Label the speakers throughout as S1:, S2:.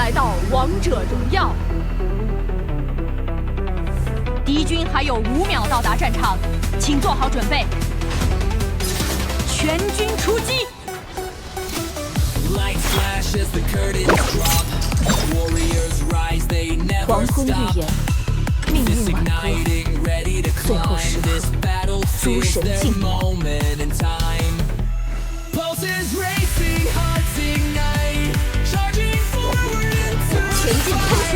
S1: 来到王者荣耀。敌军还有5秒到达战场，请做好准备。全军出击！黄昏预言，命运挽歌，最后时刻，诸神静默。前进喷泉！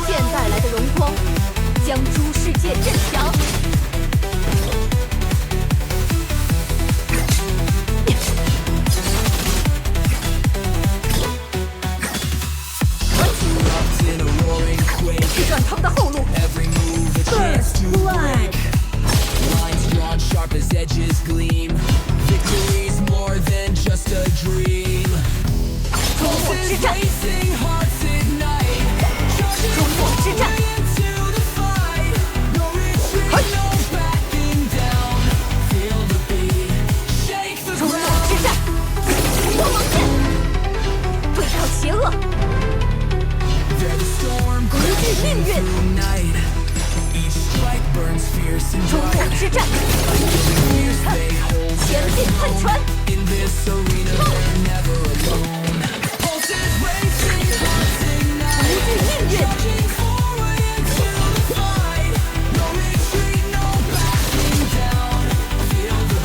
S1: 现带来的荣光，将诸世界震响。切断他们的后路。First blood。终末之战。终末之战。终末之战。光芒剑，对抗邪恶。凝聚命运。终末之战。前进喷泉。凝聚命运。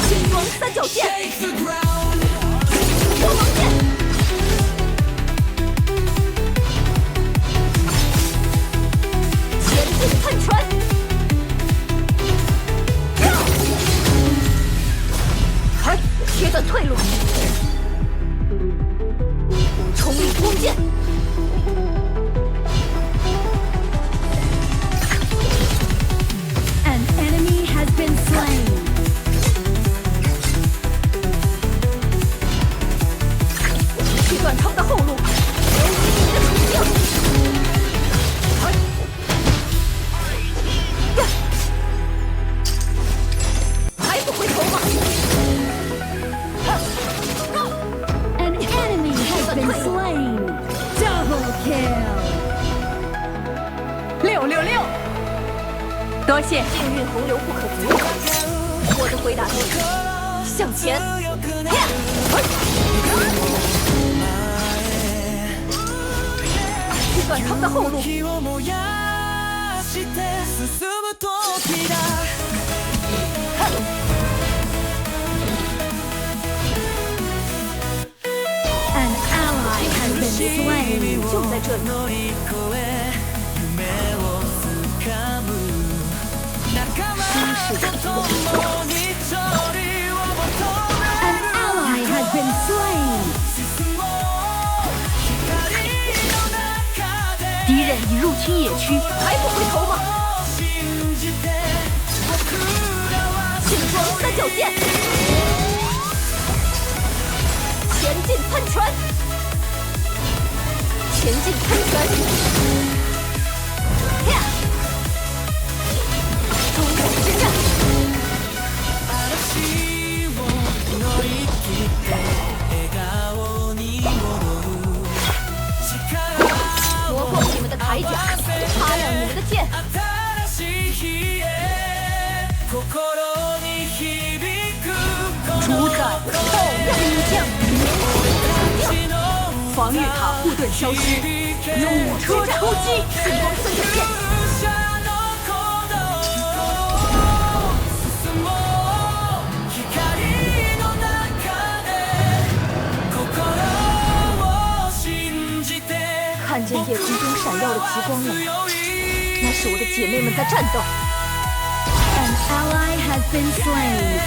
S1: 星光三角剑。光芒剑。前进喷泉。切断退路。重力光剑。
S2: An enemy has been slain.
S1: 切断他们的后路，留意你的处境。还不回头吗
S2: ？An enemy has been slain. Double kill.
S1: 666，多谢。
S3: 命运洪流不可阻挡。我的回答是向前。
S1: 切断他们的后路。
S2: An ally has been slain.
S1: 就在这里。舒适的体温。
S2: An ally has been slain.
S1: 敌人已入侵野区，还不回头吗？星光三角剑。前进喷泉。前进喷泉。终末之战。磨光你们的铠甲，擦亮你们的剑。主宰爆药将，防御塔护盾消失，勇车出击，星光三角剑。看见夜空中闪耀的极光了吗？那是我的姐妹们在战斗。
S2: An ally has been slain.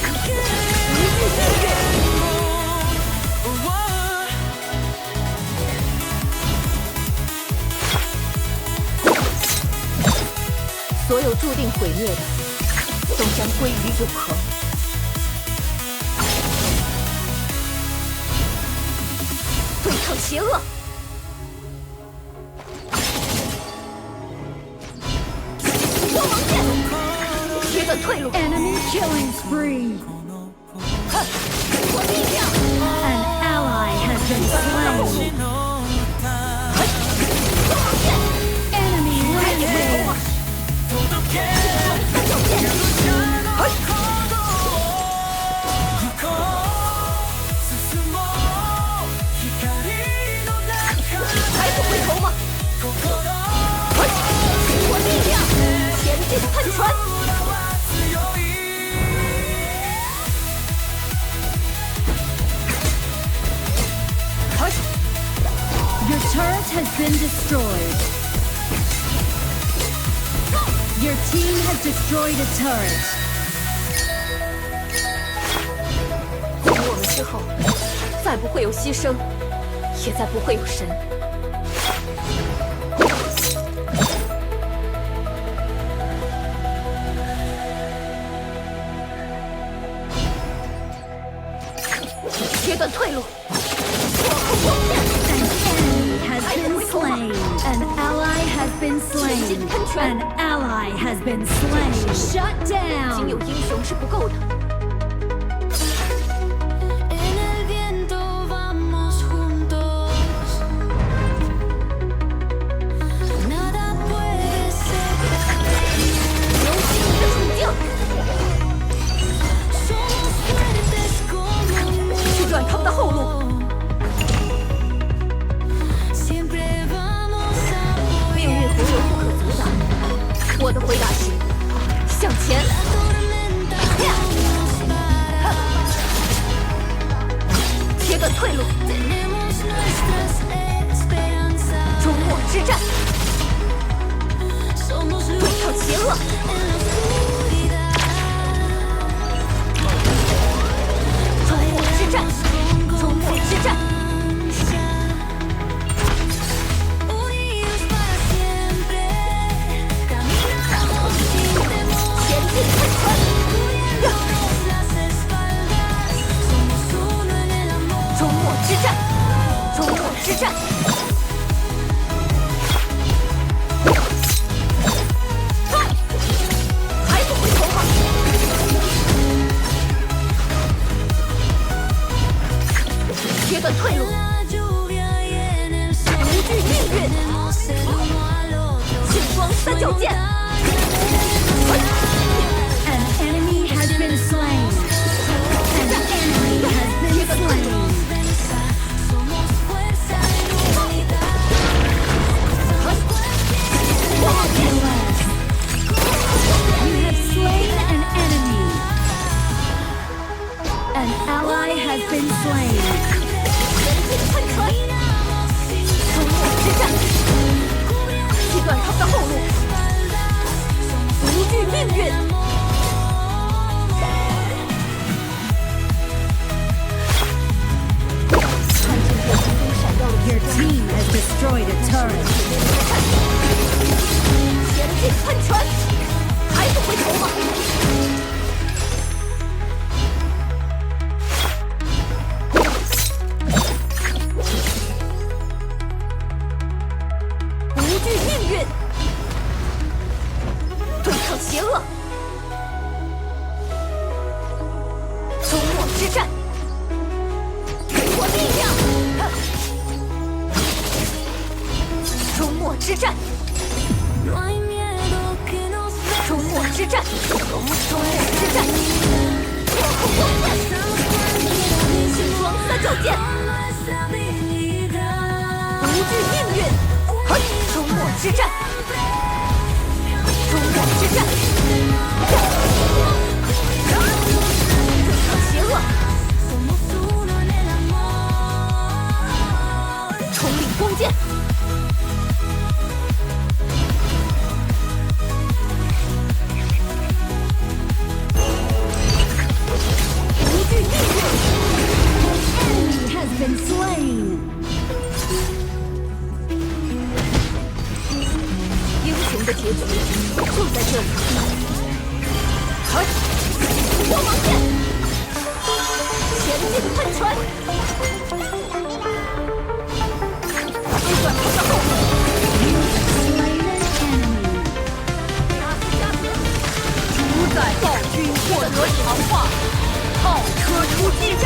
S1: 凝聚命运。所有注定毁灭的，都将归于永恒。对抗邪恶。光芒剑。
S3: 断退路。
S2: Enemy killing spree.
S3: 我力量，
S2: An ally has been slain. Enemy
S3: 开野回头
S2: rampage.
S3: 吗？三角剑，还不回头吗？我力量，前进喷泉。
S2: Your turret has been destroyed. Your team has destroyed a turret.
S3: 从我们之后，再不会有牺牲，也再不会有神。切断退路，破空光线。
S2: An enemy has been slain. An ally has been slain. An ally has been slain. Shut
S3: 仅
S2: down.
S3: 有英雄是不够的。
S4: En el viento vamos juntos. Nada puede separarnos.
S3: 有你的处境，
S4: Somos fuertes como
S3: 去断他们的后路。
S4: siempre vamos a
S3: 命运总有不可阻挡。我的回答是：向前。
S4: tormenta nos para.
S3: 切断退路，
S4: Tenemos nuestras esperanzas.
S3: 终末之战，
S4: Somos
S3: 对
S4: luz
S3: 抗邪恶，
S4: en la oscuridad.
S3: 终末之战，终末之战，
S4: Unidos para siempre. Caminamos sin temor.
S3: 前进喷泉，
S4: Cubriéndonos las espaldas. Somos uno en el amor.
S3: 终末之战，终末之战。还不回头吗？切断退路，
S4: La lluvia y en el sol.
S3: 无惧命运，
S4: Tenemos el uno al otro.
S3: 星光三角剑，
S2: An enemy has been slain. An enemy has been slain.
S4: Somos fuerza en unidad.
S2: You have slain an enemy. An ally has been slain.
S3: 前进喷泉，终末之战，切断他们的后路，无惧命运。 看见我心中闪耀的
S2: Your team has destroyed a turret.
S3: 前进喷泉，还不回头吗？无惧命运，对抗邪恶，终末之战，给我力量！终末之战，
S4: No hay miedo que nos
S3: 终末之战，终末之战，破空光线，星光三角剑，
S4: nuestra habilidad.
S3: 无惧命运，终末之战，终末之战，对抗邪恶，
S4: Somos uno en el amor.
S3: 统领光剑。 无惧命运，
S2: Enemy has been slain.
S1: 获得强化，炮车出击战，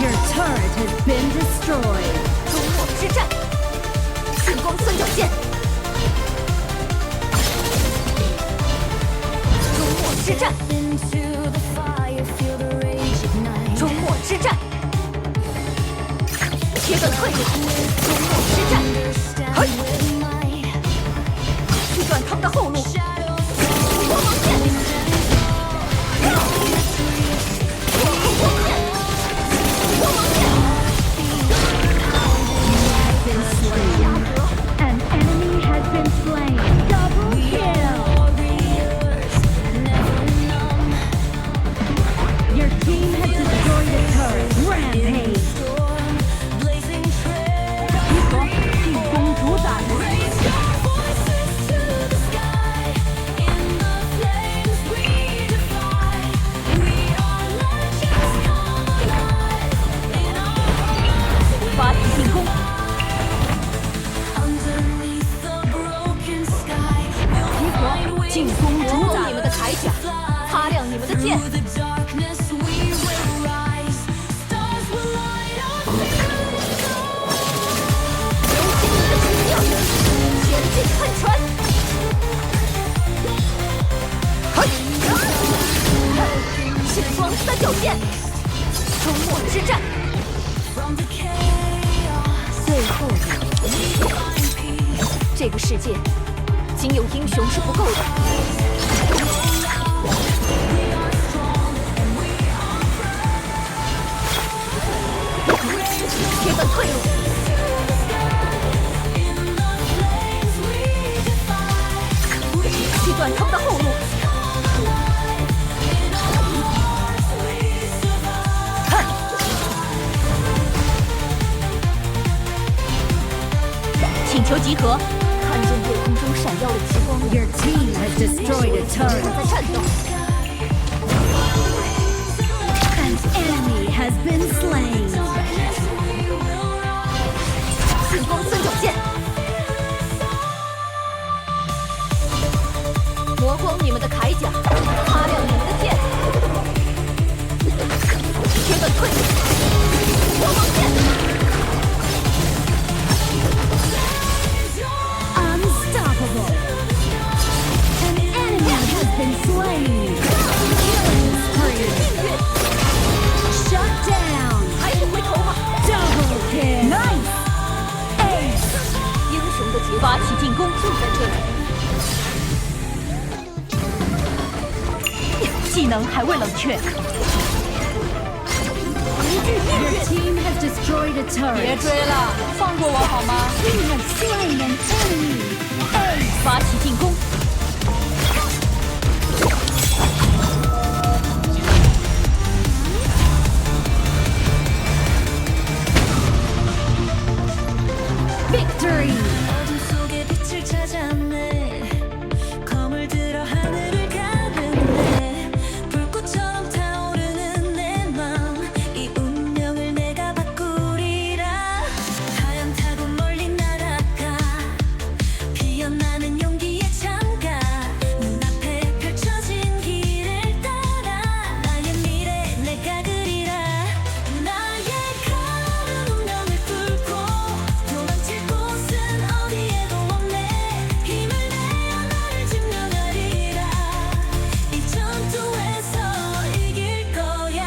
S2: Your turret has been destroyed.
S3: 终末之战，星光三角剑，终末之战，
S4: into the fire, feel the rage ignite.
S3: 终末之战，切断退路，终末之战，
S4: Stand with might.
S3: 锯断他们的后路，光芒剑，光芒剑，光芒剑，
S2: Been slain. An enemy has been slain. Double kill.
S4: Warriors, never numb.
S2: Your team has destroyed a turret. Rampage.
S4: Storm, blazing trail.
S1: 集合，进攻主宰。
S4: Raise your voices to the sky. In the flames we defy. We are legends come alive. In our hearts
S1: 发起进攻，
S4: underneath the broken sky. We'll
S1: 集
S4: find
S1: 合，
S4: ways
S1: 进攻
S3: 磨
S1: 主宰
S3: 光你。们的铠甲，擦亮你们的剑，
S4: through the darkness we will rise. Stars will light up.
S3: 流星你的奇妙，前进喷泉，星光三角剑，终末之战，
S4: From the chaos,
S3: 最后一刻。
S4: find peace.
S3: 这个世界，仅有英雄是不够的。切断退路，
S4: In the flames we defy. We
S3: 锯断他们的后路，
S4: in our hearts we survive.
S1: 请求集合，
S3: 看见夜空中闪耀的极光，
S2: Your team has destroyed a
S3: 正
S2: turret.
S3: 在战斗。
S2: An enemy has been slain.
S3: 星光三角剑，磨光你们的铠甲，擦亮你们的剑，切断退路，光芒剑，
S2: Unstoppable. An enemy has been slain. Killing spree. Shut down.
S3: 还不回头吗？
S2: Double kill.
S1: Nice.
S2: Ace.
S3: 英雄的结
S1: 发起进攻，
S3: 就在这里。
S1: 技能还未冷却，
S2: Your team has destroyed a
S1: 别
S2: turret.
S1: 追了，放过我好吗？
S2: You have slain an enemy. Ace.
S1: 发起进攻，
S2: Victory.
S4: 어둠 속에 빛을 찾아내. 검을 들어 하늘을 가르네. 불꽃처럼 타오르는 내 맘. 이 운명을 내가 바꾸리라. 하얀 타고 멀리 날아가. 피어나는 용기에 잠가. 눈앞에 펼쳐진 길을 따라. 나의 미래 내가 그리라. 나의 가는 운명을 뚫고 도망칠 곳은 어디에도 없네. 힘을 내어 나를 증명하리라. 이 전투에서 이길 거야.